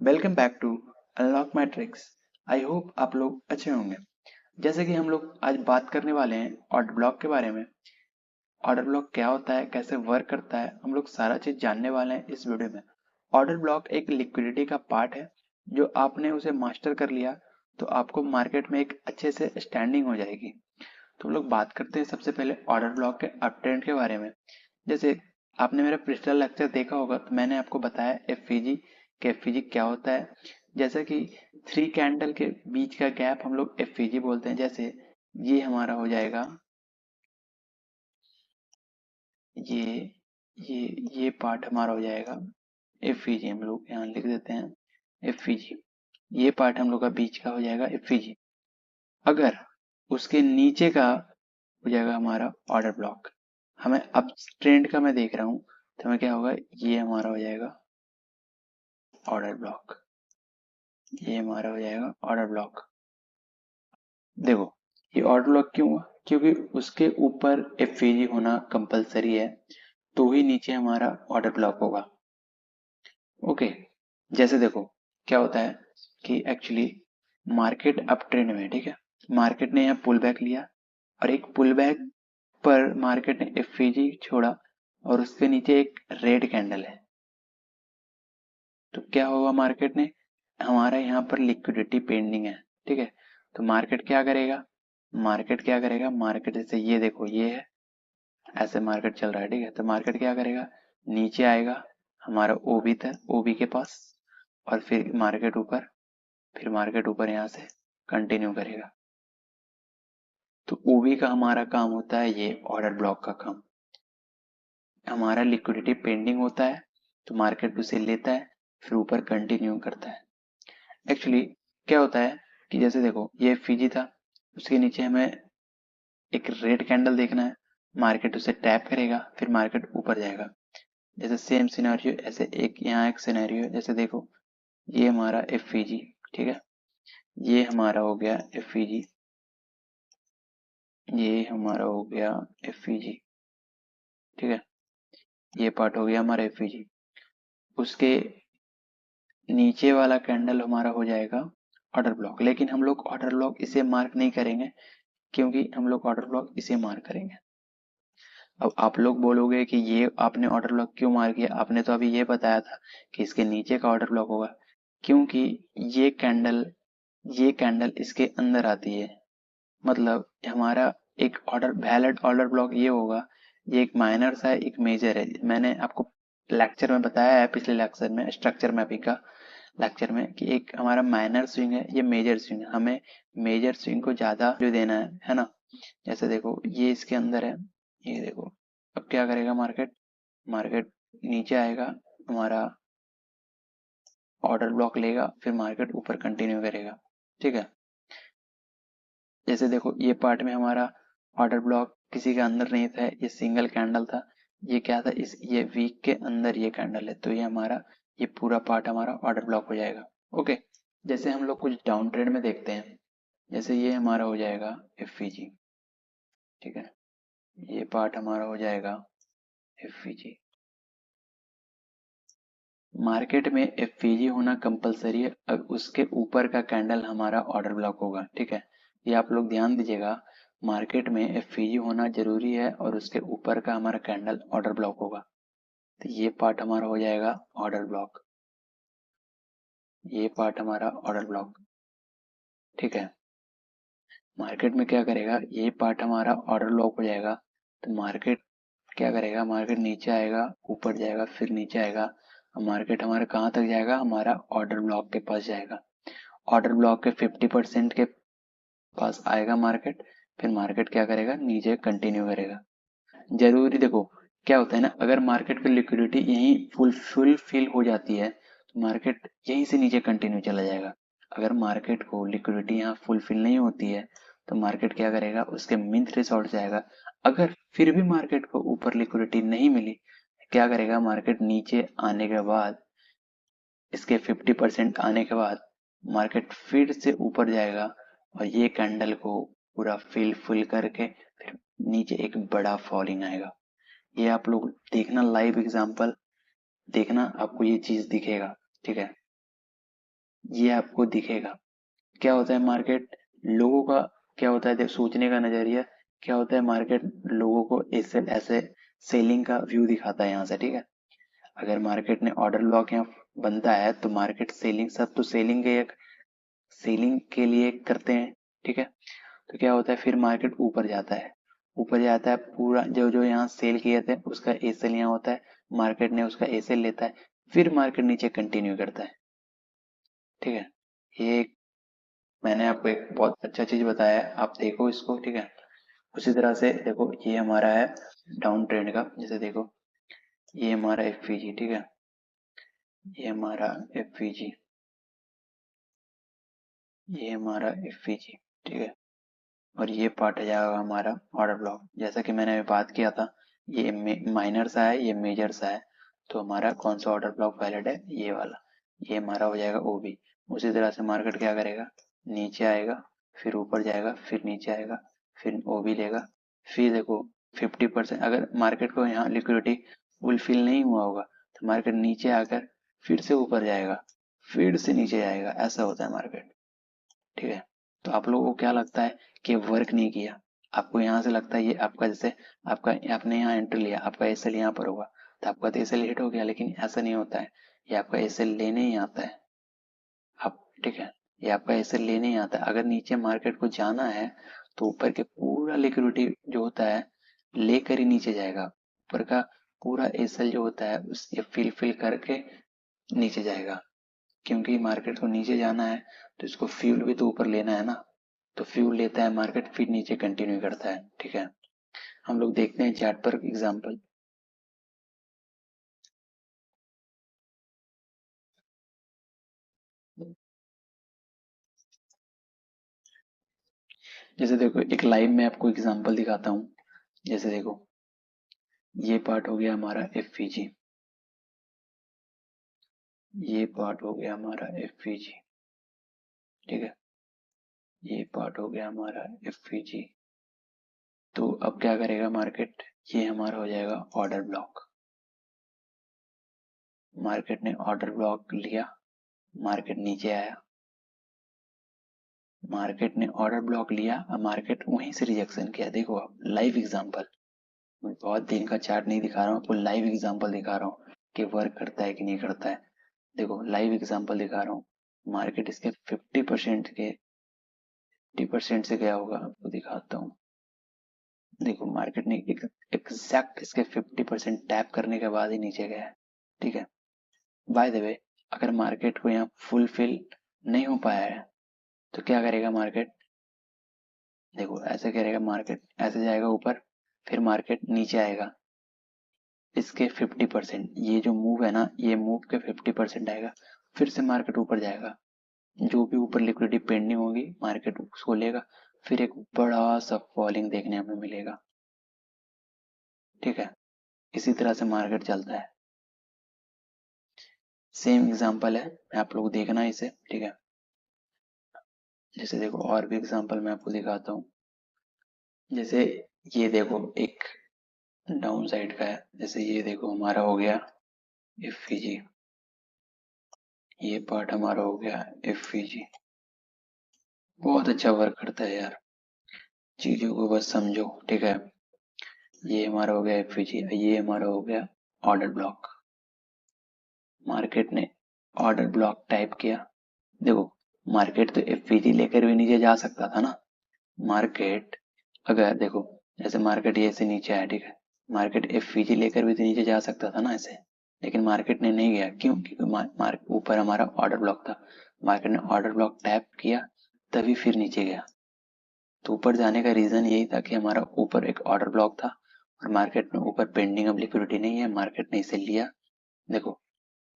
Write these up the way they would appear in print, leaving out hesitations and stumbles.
Welcome back to Unlock Matrix. I hope आप लोग अच्छे होंगे। जैसे कि हम लोग आज बात करने वाले हैं ऑर्डर ब्लॉक के बारे में। ऑर्डर ब्लॉक क्या होता है, कैसे वर्क करता है, हम लोग सारा चीज जानने वाले हैं इस वीडियो में। ऑर्डर ब्लॉक एक लिक्विडिटी का पार्ट है। जो आपने उसे मास्टर कर लिया तो आपको मार्केट में एक अच्छे से स्टैंडिंग हो जाएगी। तो हम लोग बात करते हैं सबसे पहले ऑर्डर ब्लॉक के अप ट्रेंड के बारे में। जैसे आपने मेरा पिछला लेक्चर देखा होगा तो मैंने आपको बताया एफवीजी कि एफवीजी क्या होता है। जैसा कि थ्री कैंडल के बीच का गैप हम लोग एफवीजी बोलते हैं। जैसे ये हमारा हो जाएगा, ये ये ये पार्ट हमारा हो जाएगा एफवीजी। हम लोग यहाँ लिख देते हैं एफवीजी। ये पार्ट हम लोग का बीच का हो जाएगा एफवीजी। अगर उसके नीचे का हो जाएगा हमारा ऑर्डर ब्लॉक। हमें अब ट्रेंड का मैं देख रहा हूँ तो हमें क्या होगा, ये हमारा हो जाएगा ऑर्डर ब्लॉक। ये हमारा हो जाएगा ऑर्डर ब्लॉक। देखो, ये ऑर्डर ब्लॉक क्यों हुआ? क्योंकि उसके ऊपर एफवीजी होना कंपलसरी है, तो ही नीचे हमारा ऑर्डर ब्लॉक होगा। ओके। जैसे देखो क्या होता है कि एक्चुअली मार्केट अप ट्रेंड में है, ठीक है। मार्केट ने यहाँ पुल बैक लिया और एक पुल बैक पर मार्केट ने एफवीजी छोड़ा और उसके नीचे एक रेड कैंडल है। तो क्या होगा, मार्केट ने हमारा यहाँ पर लिक्विडिटी पेंडिंग है, ठीक है। तो मार्केट क्या करेगा, मार्केट जैसे ये देखो ये है, ऐसे मार्केट चल रहा है, ठीक है। तो मार्केट क्या करेगा, नीचे आएगा हमारा ओबी तक, ओबी के पास, और फिर मार्केट ऊपर यहाँ से कंटिन्यू करेगा। तो ओबी का हमारा काम होता है ये ऑर्डर ब्लॉक का काम। हमारा लिक्विडिटी पेंडिंग होता है तो मार्केट उसे लेता है, फिर ऊपर कंटिन्यू करता है। एक्चुअली क्या होता है कि जैसे देखो ये फीजी था, उसके नीचे हमें एक रेड कैंडल देखना है। मार्केट उसे टैप करेगा, फिर मार्केट ऊपर जाएगा। जैसे सेम सिनेरियो, ऐसे एक यहाँ एक सिनेरियो, जैसे देखो ये हमारा एफईजी, ठीक है। ये हमारा हो गया एफईजी, ये हमारा हो गया एफईजी, ठीक है। ये पार्ट हो गया हमारा एफईजी। उसके नीचे वाला कैंडल हमारा हो जाएगा ऑर्डर ब्लॉक। लेकिन हम लोग ऑर्डर ब्लॉक इसे मार्क नहीं करेंगे, क्योंकि हम लोग ऑर्डर ब्लॉक इसे मार्क करेंगे। अब आप लोग बोलोगे कि ये आपने ऑर्डर ब्लॉक क्यों मार किया, आपने तो अभी ये बताया था कि इसके नीचे का ऑर्डर ब्लॉक होगा। क्योंकि ये कैंडल ये कैंडल इसके अंदर आती है। मतलब हमारा एक ऑर्डर वैलिड ऑर्डर ब्लॉक ये होगा। ये एक माइनर सा है, एक मेजर है। मैंने आपको लेक्चर में बताया है, पिछले लेक्चर में स्ट्रक्चर मैपिंग का लेक्चर में, कि एक हमारा माइनर स्विंग है, ये मेजर स्विंग है। हमें मेजर स्विंग को ज्यादा जो देना है ना। जैसे देखो ये इसके अंदर है, ये देखो। अब क्या करेगा मार्केट, मार्केट नीचे आएगा, हमारा ऑर्डर ब्लॉक लेगा, फिर मार्केट ऊपर कंटिन्यू करेगा, ठीक है। जैसे देखो ये पार्ट में हमारा ऑर्डर ब्लॉक किसी के अंदर नहीं था, ये सिंगल कैंडल था। ये क्या था, इस ये वीक के अंदर ये कैंडल है, तो ये हमारा ये पूरा पार्ट हमारा ऑर्डर ब्लॉक हो जाएगा। ओके। जैसे हम लोग कुछ डाउन ट्रेड में देखते हैं, जैसे ये हमारा हो जाएगा एफवीजी, ठीक है। ये पार्ट हमारा हो जाएगा एफवीजी। मार्केट में एफवीजी होना कंपलसरी है, अब उसके ऊपर का कैंडल हमारा ऑर्डर ब्लॉक होगा, ठीक है। ये आप लोग ध्यान दीजिएगा, मार्केट में एफवीजी होना जरूरी है और उसके ऊपर का हमारा कैंडल ऑर्डर ब्लॉक होगा। तो ये पार्ट हमारा हो जाएगा ऑर्डर ब्लॉक, ये पार्ट हमारा ऑर्डर ब्लॉक, ठीक है। मार्केट में क्या करेगा, ये पार्ट हमारा ऑर्डर ब्लॉक हो जाएगा। तो मार्केट क्या करेगा, मार्केट नीचे आएगा, ऊपर जाएगा, फिर नीचे आएगा। मार्केट हमारा कहाँ तक जाएगा, हमारा ऑर्डर ब्लॉक के पास जाएगा। ऑर्डर ब्लॉक के 50% के पास आएगा मार्केट, फिर मार्केट क्या करेगा, नीचे कंटिन्यू करेगा। जरूरी देखो क्या होता है ना, अगर मार्केट की लिक्विडिटी यहीं फुल फिल हो जाती है तो मार्केट यहीं से नीचे कंटिन्यू चला जाएगा। अगर मार्केट को लिक्विडिटी यहाँ फुलफिल नहीं होती है तो मार्केट क्या करेगा, उसके मिन थ्रेशोल्ड जाएगा। अगर फिर भी मार्केट को ऊपर लिक्विडिटी नहीं मिली, क्या करेगा, मार्केट नीचे आने के बाद, इसके 50% आने के बाद मार्केट फिर से ऊपर जाएगा और ये कैंडल को पूरा फुल करके फिर नीचे एक बड़ा फॉलिंग आएगा। ये आप लोग देखना, लाइव एग्जांपल देखना, आपको ये चीज दिखेगा, ठीक है। ये आपको दिखेगा। क्या होता है मार्केट, लोगों का क्या होता है सोचने का नजरिया, क्या होता है मार्केट लोगों को ऐसे ऐसे सेलिंग का व्यू दिखाता है यहाँ से, ठीक है। अगर मार्केट ने ऑर्डर ब्लॉक यहाँ बनता है तो मार्केट सेलिंग, सब तो सेलिंग के एक सेलिंग के लिए करते हैं, ठीक है। तो क्या होता है फिर मार्केट ऊपर जाता है, ऊपर जाता है, पूरा जो जो यहाँ सेल किए थे उसका एसेल यहाँ होता है, मार्केट ने उसका एसेल लेता है, फिर मार्केट नीचे कंटिन्यू करता है, ठीक है। ये मैंने आपको एक बहुत अच्छा चीज बताया है, आप देखो इसको, ठीक है। उसी तरह से देखो ये हमारा है डाउन ट्रेंड का, जैसे देखो ये हमारा एफवीजी, ठीक है, ये हमारा एफवीजी, ये हमारा एफवीजी, ठीक है। और ये पार्ट आ जाएगा हमारा ऑर्डर ब्लॉक, जैसा कि मैंने अभी बात किया था, ये माइनर सा है, ये मेजर सा है, तो हमारा कौन सा ऑर्डर ब्लॉक वैलिड है, ये वाला, ये हमारा हो जाएगा ओबी। उसी तरह से मार्केट क्या करेगा, नीचे आएगा, फिर ऊपर जाएगा, फिर नीचे आएगा, फिर ओबी लेगा, फिर देखो 50%, अगर मार्केट को यहाँ लिक्विडिटी फुलफिल नहीं हुआ होगा तो मार्केट नीचे आकर फिर से ऊपर जाएगा, फिर से नीचे जाएगा, ऐसा होता है मार्केट, ठीक है। तो आप लोगों को क्या लगता है कि वर्क नहीं किया, आपको यहाँ से लगता है ये आपका, जैसे आपका आपने यहाँ एंट्री लिया, आपका एसएल यहाँ पर होगा तो आपका तो एसएल हिट हो गया, लेकिन ऐसा नहीं होता है, ये आपका एसएल लेने ही आता है, आप, ठीक है, ये आपका एसएल लेने ही आता है। अगर नीचे मार्केट को जाना है तो ऊपर के पूरा लिक्विडिटी जो होता है लेकर ही नीचे जाएगा, ऊपर का पूरा एसएल जो होता है उस ये फिल फिल करके नीचे जाएगा, क्योंकि मार्केट को नीचे जाना है तो इसको फ्यूल भी तो ऊपर लेना है ना, तो फ्यूल लेता है मार्केट, फिर नीचे कंटिन्यू करता है, ठीक है। हम लोग देखते हैं चार्ट पर एग्जांपल, जैसे देखो एक लाइव में आपको एग्जांपल दिखाता हूँ, जैसे देखो ये पार्ट हो गया हमारा एफवीजी, ये पार्ट हो गया हमारा एफवीजी, ठीक है, ये पार्ट हो गया हमारा एफवीजी। तो अब क्या करेगा मार्केट, ये हमारा हो जाएगा ऑर्डर ब्लॉक, मार्केट ने ऑर्डर ब्लॉक लिया, मार्केट नीचे आया, मार्केट ने ऑर्डर ब्लॉक लिया, अब मार्केट वहीं से रिजेक्शन किया, देखो अब लाइव एग्जांपल, मैं बहुत दिन का चार्ट नहीं दिखा रहा हूँ आपको, लाइव एग्जांपल दिखा रहा हूँ कि वर्क करता है कि नहीं करता है। देखो लाइव एग्जांपल दिखा रहा हूँ, मार्केट इसके 50% से गया होगा, आपको दिखाता हूँ। देखो मार्केट ने एग्जैक्ट इसके 50% टैप करने के बाद ही नीचे गया है, ठीक है। बाय द वे अगर मार्केट को यहाँ फुलफिल नहीं हो पाया है तो क्या करेगा मार्केट, देखो ऐसे करेगा मार्केट, ऐसे जाएगा ऊपर, फिर मार्केट नीचे आएगा, इसके 50%, ये जो मूव है ना ये मूव के 50% आएगा, फिर से मार्केट ऊपर जाएगा, जो भी ऊपर लिक्विडिटी पेंडिंग होगी मार्केट उसको लेगा, फिर एक बड़ा सा फॉलिंग देखने हमें मिलेगा, ठीक है। इसी तरह से मार्केट चलता है, सेम एग्जांपल है, आप लोग देखना इसे, ठीक है। जैसे देखो और भी एग्जांपल मैं आपको दिखाता हूँ, जैसे ये देखो एक डाउन साइड का है, जैसे ये देखो हमारा हो गया एफईजी, ये पार्ट हमारा हो गया एफईजी, बहुत अच्छा वर्क करता है यार, चीजों को बस समझो, ठीक है। ये हमारा हो गया एफईजी, ये हमारा हो गया ऑर्डर ब्लॉक, मार्केट ने ऑर्डर ब्लॉक टाइप किया, देखो मार्केट तो एफईजी लेकर भी नीचे जा सकता था ना, मार्केट अगर देखो जैसे मार्केट ये से नीचे आया, ठीक है, मार्केट एफईजी लेकर भी तो नीचे जा सकता था ना ऐसे, लेकिन मार्केट ने नहीं गया, क्यों, क्योंकि मार्केट ऊपर हमारा ऑर्डर ब्लॉक था, मार्केट ने ऑर्डर ब्लॉक टैप किया तभी फिर नीचे गया, तो ऊपर जाने का रीजन यही था कि हमारा ऊपर एक ऑर्डर ब्लॉक था और मार्केट में ऊपर पेंडिंग अब लिक्विडिटी नहीं है, मार्केट ने इसे लिया। देखो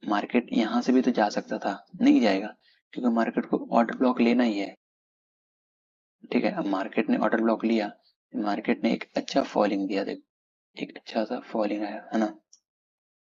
मार्केट यहाँ से भी तो जा सकता था, नहीं जाएगा, क्योंकि मार्केट को ऑर्डर ब्लॉक लेना ही है, ठीक है। अब मार्केट ने ऑर्डर ब्लॉक लिया, मार्केट ने एक अच्छा फॉलिंग दिया, देखो एक अच्छा सा फॉलिंग आया है ना,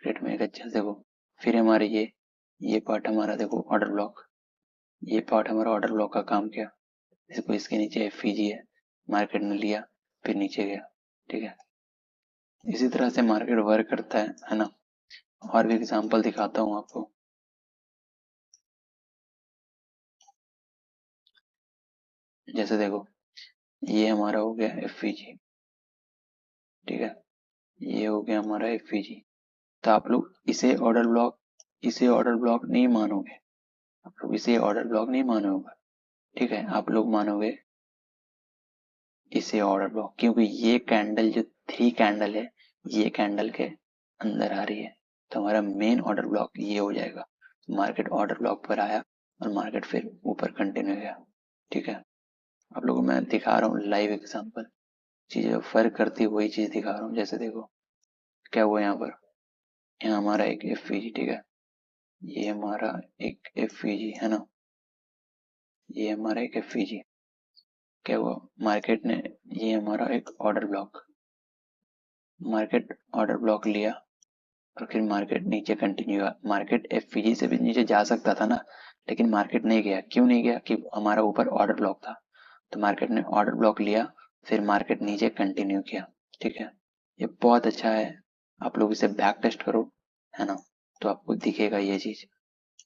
रेट में एक अच्छा से वो, फिर हमारे ये पार्ट हमारा देखो ऑर्डर ब्लॉक, ये पार्ट हमारा ऑर्डर ब्लॉक का काम किया, देखो इसके नीचे एफईजी है, मार्केट ने लिया फिर नीचे गया, ठीक है। इसी तरह से मार्केट वर्क करता है ना। और भी एग्जांपल दिखाता हूँ आपको, जैसे देखो ये हमारा हो गया एफईजी, ठीक है, ये हो गया हमारा एफईजी। तो आप लोग इसे ऑर्डर ब्लॉक नहीं मानोगे, आप लोग इसे ऑर्डर ब्लॉक नहीं मानोगे, ठीक है, आप लोग मानोगे इसे ऑर्डर ब्लॉक, क्योंकि ये कैंडल जो 3 कैंडल है ये कैंडल के अंदर आ रही है, तो हमारा मेन ऑर्डर ब्लॉक ये हो जाएगा। मार्केट ऑर्डर ब्लॉक पर आया और मार्केट फिर ऊपर कंटिन्यू गया, ठीक है। आप लोगों को मैं दिखा रहा हूँ लाइव एग्जांपल, चीजें फर्क करती वही चीज दिखा रहा हूँ। जैसे देखो क्या हुआ यहाँ पर, यहाँ हमारा एक एफईजी, ठीक है, ये हमारा एक एफईजी है ना, ये हमारा एक एफईजी, क्या हुआ मार्केट ने, ये हमारा एक order block, market order block लिया और फिर मार्केट नीचे कंटिन्यू हुआ। मार्केट एफईजी से भी नीचे जा सकता था ना, लेकिन मार्केट नहीं गया, क्यों नहीं गया, कि हमारा ऊपर ऑर्डर ब्लॉक था, तो मार्केट ने ऑर्डर ब्लॉक लिया, फिर मार्केट नीचे कंटिन्यू किया, ठीक है। ये बहुत अच्छा है, आप लोग इसे बैक टेस्ट करो, है ना, तो आपको दिखेगा ये चीज।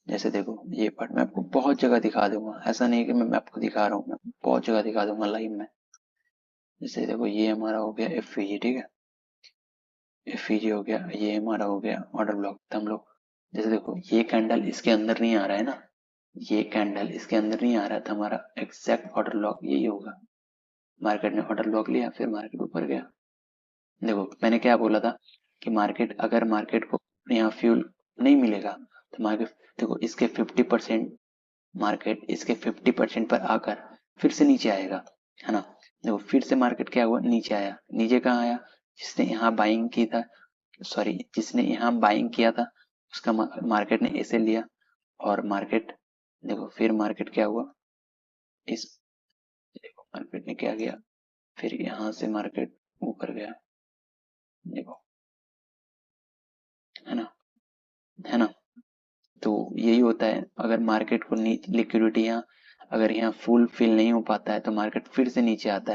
जैसे देखो ये पार्ट मैं आपको बहुत जगह दिखा दूंगा, ऐसा नहीं कि मैं आपको दिखा रहा हूँ, मैं बहुत जगह दिखा दूंगा लाइव में। जैसे देखो ये हमारा हो गया एफईजी, ठीक है, एफईजी हो गया, ये हमारा हो गया ऑर्डर ब्लॉक। तो हम लोग जैसे देखो ये कैंडल इसके अंदर नहीं आ रहा है ना, ये कैंडल इसके अंदर नहीं आ रहा था, हमारा एग्जैक्ट ऑर्डर ब्लॉक यही होगा। मार्केट ने ऑर्डर ब्लॉक लिया, फिर मार्केट ऊपर गया। देखो मैंने क्या बोला था कि मार्केट, अगर मार्केट को यहाँ फ्यूल नहीं मिलेगा तो मार्केट, देखो इसके 50%, मार्केट इसके 50% पर आकर फिर से नीचे आएगा, है ना। देखो फिर से मार्केट क्या हुआ, नीचे आया, नीचे कहाँ आया, जिसने यहाँ बाइंग की था, सॉरी जिसने यहाँ बाइंग किया था उसका मार्केट ने ऐसे लिया, और मार्केट देखो फिर मार्केट क्या हुआ, इस देखो मार्केट ने क्या किया, फिर यहाँ से मार्केट ऊपर गया, देखो, है ना, है ना। तो यही होता है, अगर मार्केट को लिक्विडिटी यहाँ, अगर यहाँ फुल फिल नहीं हो पाता है तो मार्केट फिर से नीचे आता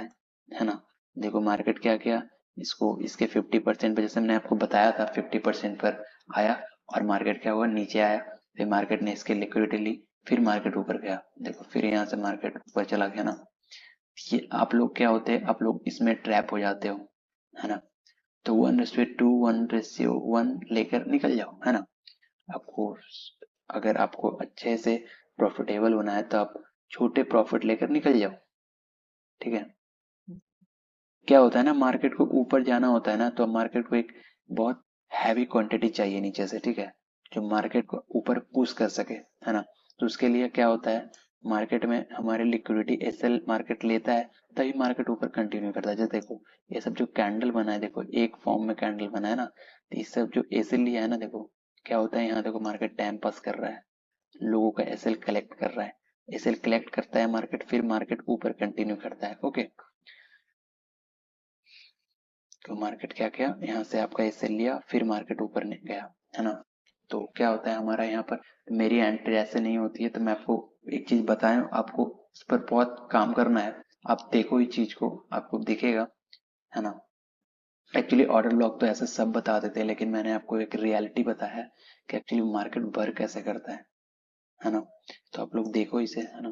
है ना। देखो मार्केट क्या किया, इसको इसके 50% पर, जैसे मैंने आपको बताया था 50% पर आया, और मार्केट क्या हुआ, नीचे आया, फिर मार्केट ने इसकी लिक्विडिटी ली, फिर मार्केट ऊपर गया, देखो फिर यहाँ से मार्केट ऊपर चला गया ना। ये आप लोग क्या होते हैं, आप लोग इसमें ट्रैप हो जाते हो, है ना। तो 1:2 1:1 लेकर निकल जाओ, है ना। आपको, अगर आपको अच्छे से प्रॉफिटेबल होना है तो आप छोटे प्रॉफिट लेकर निकल जाओ, ठीक है। क्या होता है ना, मार्केट को ऊपर जाना होता है ना, तो मार्केट को एक बहुत हैवी क्वांटिटी चाहिए नीचे से, ठीक है, जो मार्केट को ऊपर पुश कर सके, है ना। तो उसके लिए क्या होता है, मार्केट में हमारी लिक्विडिटी एसएल मार्केट लेता है, तभी मार्केट ऊपर कंटिन्यू करता है। जैसे देखो ये सब जो कैंडल बना है, देखो एक फॉर्म में कैंडल बना है ना, तो ये सब जो एसएल लिया है ना, देखो क्या होता है, यहाँ देखो मार्केट टाइम पास कर रहा है, लोगों का एसएल कलेक्ट कर रहा है, एसएल कलेक्ट करता है मार्केट, फिर मार्केट ऊपर कंटिन्यू करता है, ओके। तो मार्केट क्या किया, यहाँ से आपका एसएल लिया, फिर मार्केट ऊपर नहीं गया, है ना। तो क्या होता है हमारा यहाँ पर, मेरी एंट्री ऐसे नहीं होती है, तो मैं आपको एक चीज बताएं, आपको इस पर बहुत काम करना है, आप देखो इस चीज को, आपको दिखेगा, है ना। एक्चुअली ऑर्डर ब्लॉक तो ऐसे सब बता देते हैं, लेकिन मैंने आपको एक रियलिटी बताया है कि एक्चुअली मार्केट वर्क कैसे करता है ना। तो आप लोग देखो इसे, है ना।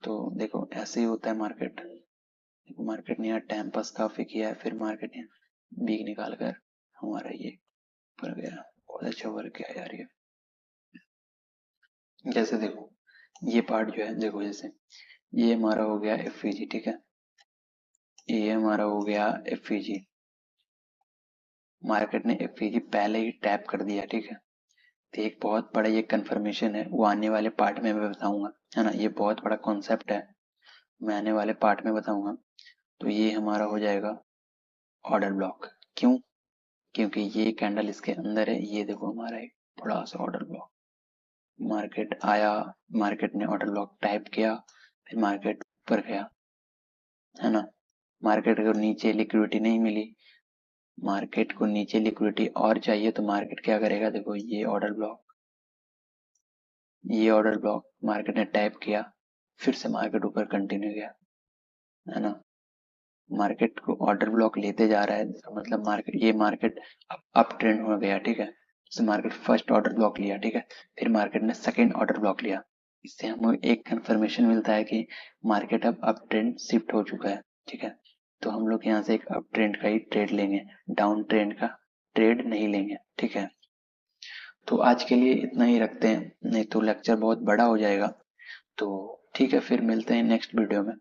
तो देखो ऐसे ही होता है मार्केट, मार्केट ने यहाँ टाइम पास काफी किया है, फिर मार्केट ने बीक निकाल कर हमारा ये ऊपर गया, बहुत अच्छा वर्क किया यार ये। जैसे देखो ये पार्ट जो है, देखो जैसे ये हमारा हो गया एफईजी, ठीक है, ये हमारा हो गया एफईजी, मार्केट ने एफईजी पहले ही टैप कर दिया, ठीक है। तो एक बहुत बड़ा ये कंफर्मेशन है, वो आने वाले पार्ट में मैं बताऊंगा, है ना, ये बहुत बड़ा कॉन्सेप्ट है, मैं आने वाले पार्ट में बताऊंगा। तो ये हमारा हो जाएगा ऑर्डर ब्लॉक, क्यों, क्योंकि ये कैंडल इसके अंदर है, ये देखो हमारा एक बड़ा सा ऑर्डर ब्लॉक, मार्केट आया, मार्केट ने ऑर्डर ब्लॉक टाइप किया, फिर मार्केट ऊपर गया, है ना। मार्केट को नीचे लिक्विडिटी नहीं मिली, मार्केट को नीचे लिक्विडिटी और चाहिए, तो मार्केट क्या करेगा, देखो ये ऑर्डर ब्लॉक मार्केट ने टाइप किया, फिर से मार्केट ऊपर कंटिन्यू गया, है ना। मार्केट को ऑर्डर ब्लॉक लेते जा रहा है, इसका मतलब मार्केट, ये मार्केट अप ट्रेंड हो गया, ठीक है। जैसे मार्केट फर्स्ट ऑर्डर ब्लॉक लिया, ठीक है, फिर मार्केट ने सेकेंड ऑर्डर ब्लॉक लिया, इससे हमें एक कंफर्मेशन मिलता है कि मार्केट अब अप ट्रेंड शिफ्ट हो चुका है। ठीक है, तो हम लोग यहाँ से एक अप ट्रेंड का ही ट्रेड लेंगे, डाउन ट्रेंड का ट्रेड नहीं लेंगे। ठीक है, तो आज के लिए इतना ही रखते हैं, नहीं तो लेक्चर बहुत बड़ा हो जाएगा। तो ठीक है, फिर मिलते हैं नेक्स्ट वीडियो में।